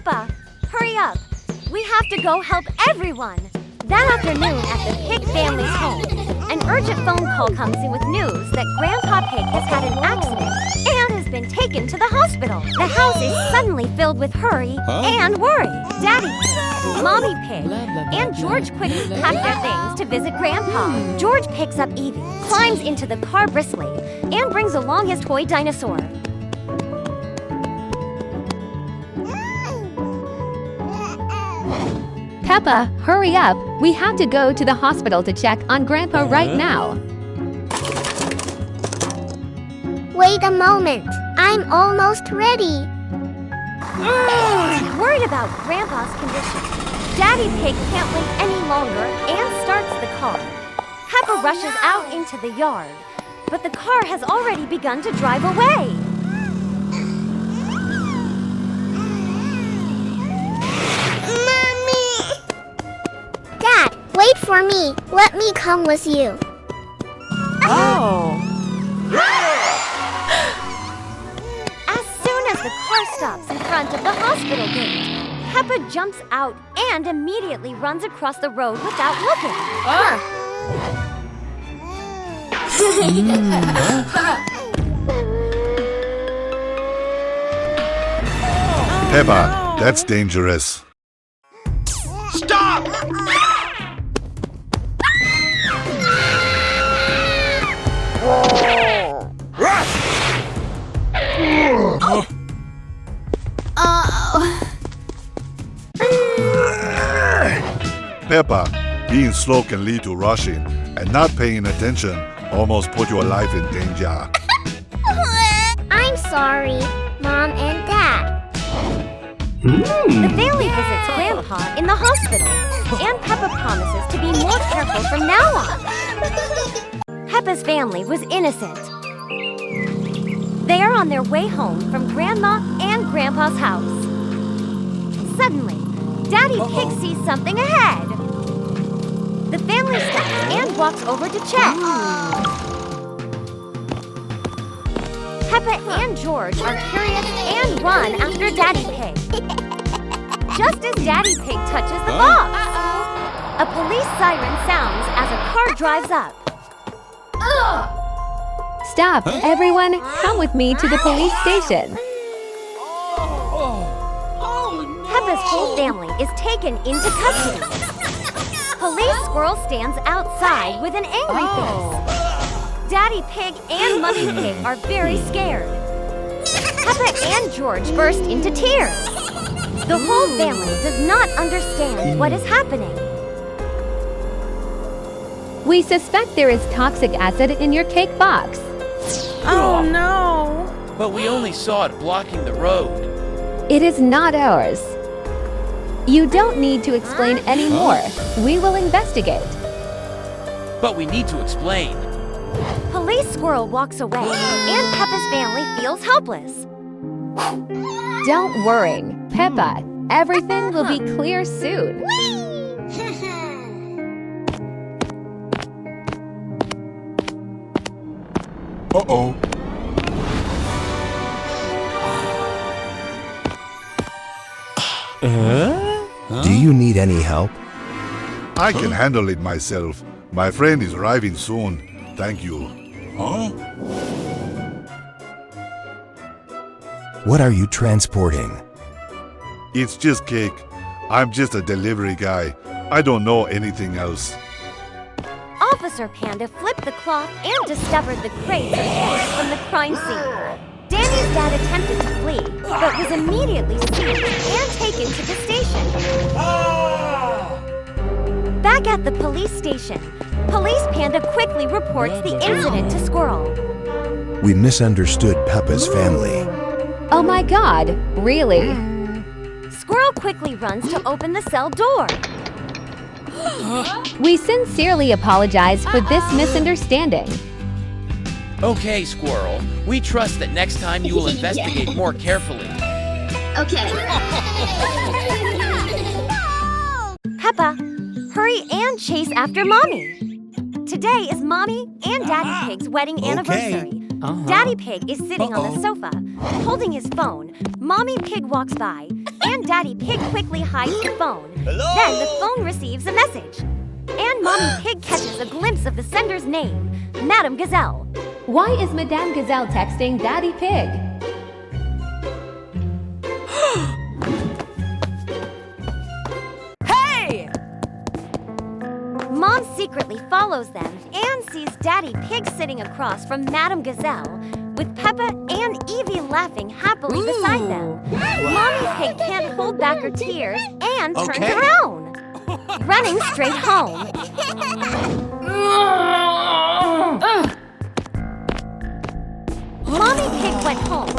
Peppa, hurry up. We have to go help everyone. That afternoon at the Pig family's home, an urgent phone call comes in with news that Grandpa Pig has had an accident and has been taken to the hospital. The house is suddenly filled with hurry and worry. Daddy Pig, Mommy Pig, and George quickly pack their things to visit Grandpa. George picks up Evie, climbs into the car briskly, and brings along his toy dinosaur. Peppa, hurry up. We have to go to the hospital to check on Grandpa right now. Wait a moment. I'm almost ready. Worried about Grandpa's condition, Daddy Pig can't wait any longer and starts the car. Peppa rushes out into the yard, but the car has already begun to drive away. Wait for me. Let me come with you. Oh! As soon as the car stops in front of the hospital gate, Peppa jumps out and immediately runs across the road without looking. Peppa, that's dangerous. Stop! Peppa, being slow can lead to rushing, and not paying attention almost put your life in danger. I'm sorry, Mom and Dad. The family visits Grandpa in the hospital, and Peppa promises to be more careful from now on. Peppa's family was innocent. They are on their way home from Grandma and Grandpa's house. Suddenly, Daddy Pig sees something ahead. The family stops and walks over to check. Peppa and George are curious and run after Daddy Pig. Just as Daddy Pig touches the box, a police siren sounds as a car drives up. Stop, everyone. Come with me to the police station. Peppa's whole family is taken into custody. Police Squirrel stands outside with an angry face. Daddy Pig and Mummy Pig are very scared. Peppa and George burst into tears. The whole family does not understand what is happening. We suspect there is toxic acid in your cake box. Oh no! But we only saw it blocking the road. It is not ours. You don't need to explain anymore. We will investigate. But we need to explain. Police Squirrel walks away, and Peppa's family feels helpless. Don't worry, Peppa. Everything will be clear soon. Uh-oh. Do you need any help? I can handle it myself. My friend is arriving soon. Thank you. What are you transporting? It's just cake. I'm just a delivery guy. I don't know anything else. Officer Panda flipped the cloth and discovered the crates of cakes from the crime scene. Danny's dad attempted to flee, but was immediately seized and taken to the station. Back at the police station, Police Panda quickly reports the incident to Squirrel. We misunderstood Peppa's family. Oh my God, really? Squirrel quickly runs to open the cell door. We sincerely apologize for this misunderstanding. Okay, Squirrel. We trust that next time you will investigate more carefully. Okay. Peppa, hurry and chase after Mommy. Today is Mommy and Daddy Pig's wedding anniversary. Daddy Pig is sitting on the sofa, holding his phone. Mommy Pig walks by, and Daddy Pig quickly hides the phone. Then the phone receives a message. And Mommy Pig catches a glimpse of the sender's name, Madame Gazelle. Why is Madame Gazelle texting Daddy Pig? Hey! Mom secretly follows them and sees Daddy Pig sitting across from Madame Gazelle with Peppa and Evie laughing happily beside them. Mommy Pig can't hold back her tears and turns around, running straight home. Mommy Pig went home,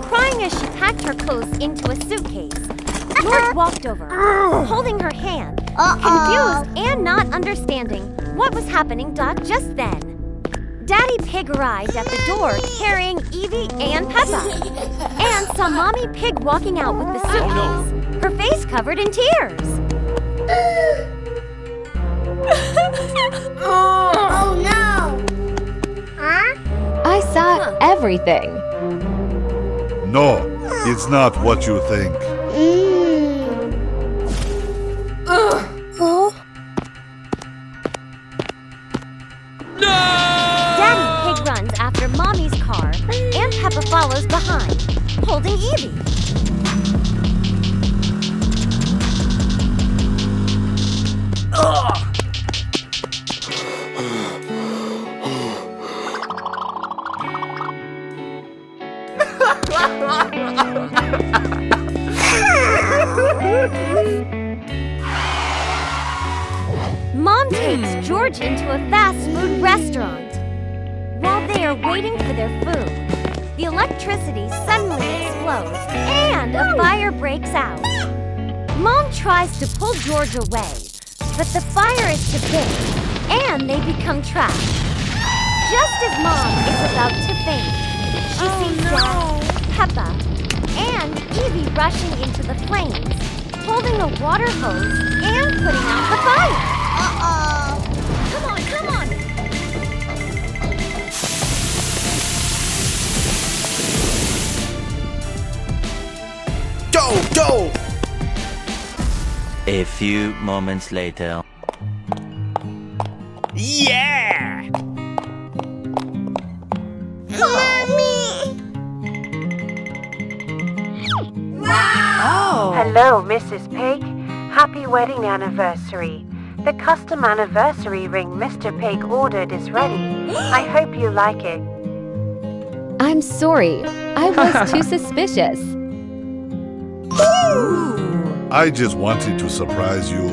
crying as she packed her clothes into a suitcase. George walked over, holding her hand, confused and not understanding what was happening just then. Daddy Pig arrived at the door carrying Evie and Peppa, and saw Mommy Pig walking out with the suitcase, her face covered in tears. Oh no! Huh? I saw everything. No, it's not what you think. Daddy Pig runs after Mommy's car, and Peppa follows behind, holding Evie. Mom takes George into a fast food restaurant. While they are waiting for their food, the electricity suddenly explodes and a fire breaks out. Mom tries to pull George away, but the fire is too big and they become trapped. Just as Mom is about to faint, she sees Dad, Peppa, and Evie rushing into the flames, holding a water hose and putting out the fire. Come on, come on! Go! A few moments later. Yeah! Oh! Hello, Mrs. Pig. Happy wedding anniversary. The custom anniversary ring Mr. Pig ordered is ready. I hope you like it. I'm sorry. I was too suspicious. I just wanted to surprise you.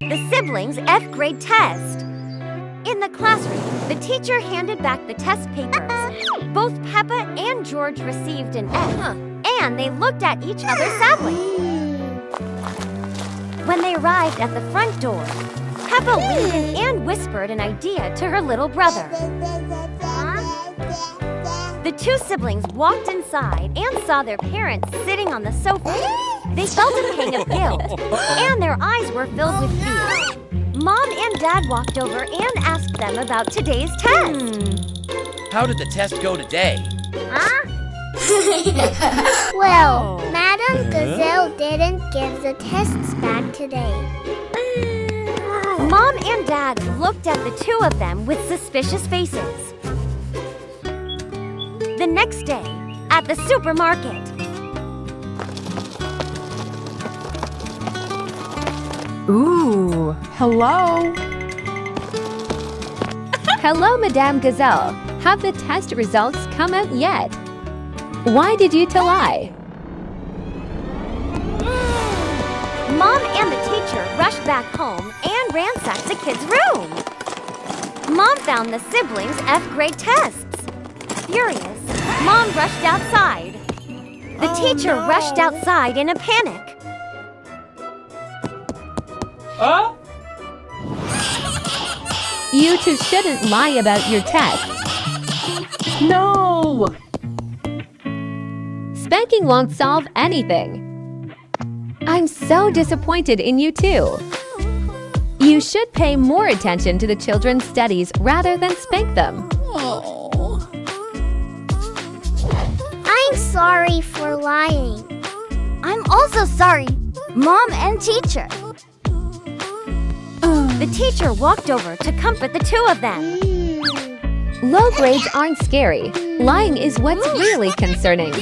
The siblings' F grade test. In the classroom, the teacher handed back the test papers. Both Peppa and George received an F, and they looked at each other sadly. When they arrived at the front door, Peppa leaned in and whispered an idea to her little brother. The two siblings walked inside and saw their parents sitting on the sofa. They felt a pang of guilt, and their eyes were filled with fear. Mom and Dad walked over and asked them about today's test. How did the test go today? Well, Madame Gazelle didn't give the tests back today. Mom and Dad looked at the two of them with suspicious faces. The next day, at the supermarket. Ooh, hello? Hello, Madame Gazelle. Have the test results come out yet? Why did you lie? Mom and the teacher rushed back home and ransacked the kids' room. Mom found the siblings' F grade tests. Furious, Mom rushed outside. The teacher rushed outside in a panic. You two shouldn't lie about your test. No! Spanking won't solve anything. I'm so disappointed in you two. You should pay more attention to the children's studies rather than spank them. sorry for lying. I'm also sorry, Mom and teacher. The teacher walked over to comfort the two of them. Low grades aren't scary. Lying is what's really concerning.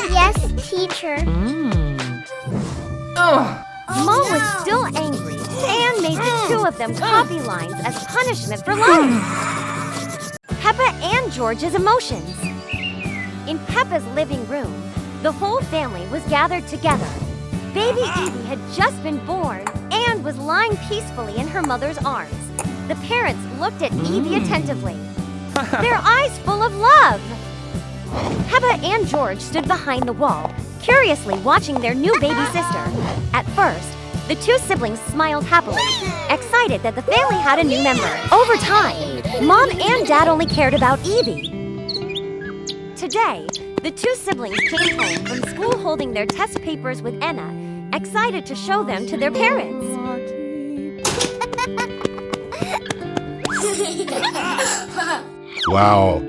Yes, teacher. Mom was still angry and made the two of them copy lines as punishment for lying. Peppa and George's emotions. In Peppa's living room, the whole family was gathered together. Baby Evie had just been born and was lying peacefully in her mother's arms. The parents looked at Evie attentively, their eyes full of love. Peppa and George stood behind the wall, curiously watching their new baby sister. At first, the two siblings smiled happily, excited that the family had a new member. Over time, Mom and Dad only cared about Evie. Today, the two siblings came home from school holding their test papers with Enna, excited to show them to their parents. Wow.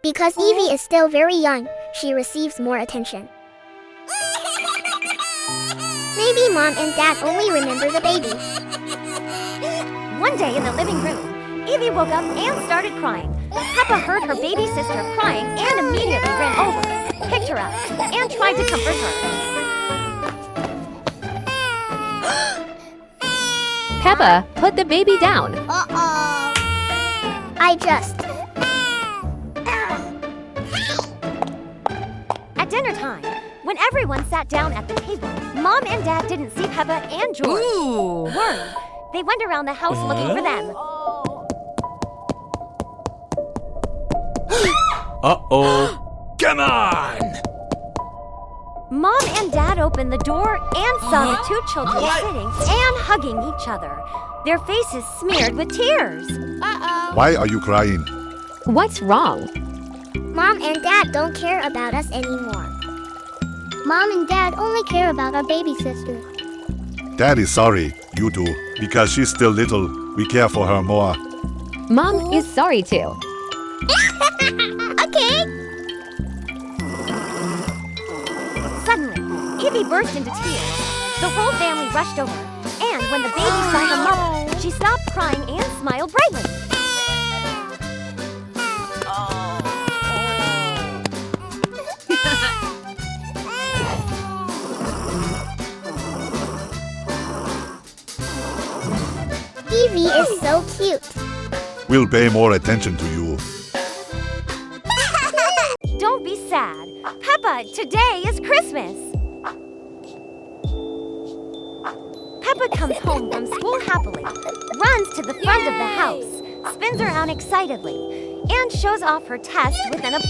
Because Evie is still very young, she receives more attention. Maybe Mom and Dad only remember the baby. One day in the living room, Evie woke up and started crying. Peppa heard her baby sister crying and immediately ran over, picked her up, and tried to comfort her. Peppa, put the baby down. At dinner time, when everyone sat down at the table, Mom and Dad didn't see Peppa and George. Worried, they went around the house looking for them. Come on! Mom and Dad opened the door and saw the two children sitting and hugging each other, their faces smeared with tears. Why are you crying? What's wrong? Mom and Dad don't care about us anymore. Mom and Dad only care about our baby sister. Dad is sorry, you two. Because she's still little, we care for her more. Mom is sorry too. Okay. Suddenly, Evie burst into tears. The whole family rushed over, and when the baby saw her mother, she stopped crying and smiled brightly. Evie is so cute. We'll pay more attention to you. Don't be sad. Peppa, today is Christmas. Peppa comes home from school happily, runs to the front of the house, spins around excitedly, and shows off her test with an A+.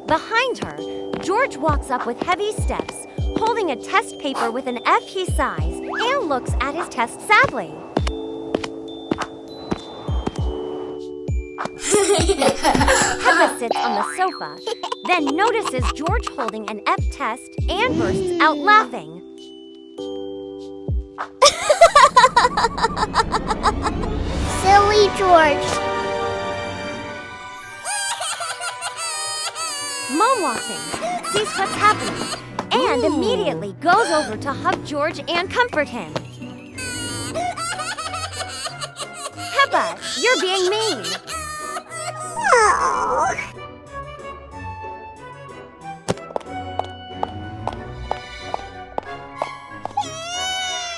Behind her, George walks up with heavy steps, holding a test paper with an F he sighs, and looks at his test sadly. Peppa sits on the sofa, then notices George holding an F test and bursts out laughing. Silly George. Mom walks in, sees what's happening, and immediately goes over to hug George and comfort him. Peppa, you're being mean.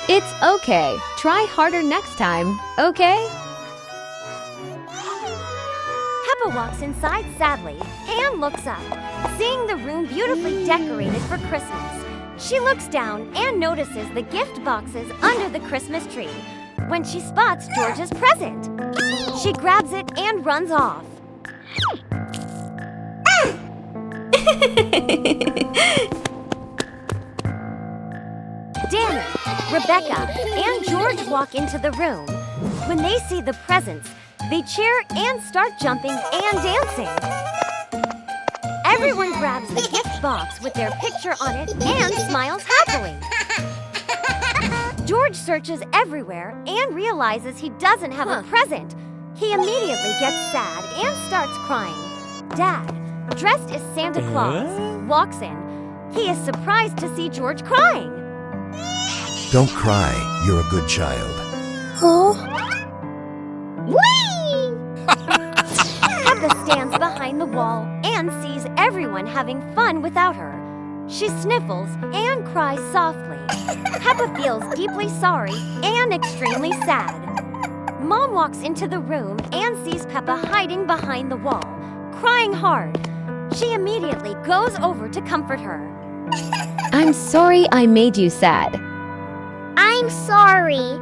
It's okay. Try harder next time, okay? Peppa walks inside sadly and looks up, seeing the room beautifully decorated for Christmas. She looks down and notices the gift boxes under the Christmas tree when she spots George's present. She grabs it and runs off. Danny, Rebecca, and George walk into the room. When they see the presents, they cheer and start jumping and dancing. Everyone grabs the gift box with their picture on it and smiles happily. George searches everywhere and realizes he doesn't have a present. He immediately gets sad and starts crying. Dad, dressed as Santa Claus, walks in. He is surprised to see George crying. Don't cry, you're a good child. Whee! Peppa stands behind the wall and sees everyone having fun without her. She sniffles and cries softly. Peppa feels deeply sorry and extremely sad. Mom walks into the room and sees Peppa hiding behind the wall, crying hard. She immediately goes over to comfort her. I'm sorry I made you sad. I'm sorry.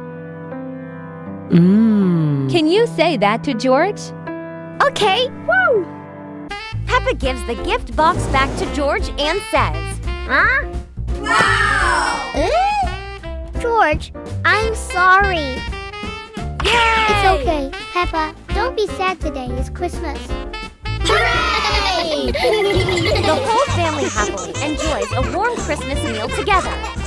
Can you say that to George? Okay. Woo! Peppa gives the gift box back to George and says, Huh? Wow! George, I'm sorry. Yay! It's okay, Peppa. Don't be sad today. It's Christmas. Hooray! The whole family happily enjoys a warm Christmas meal together.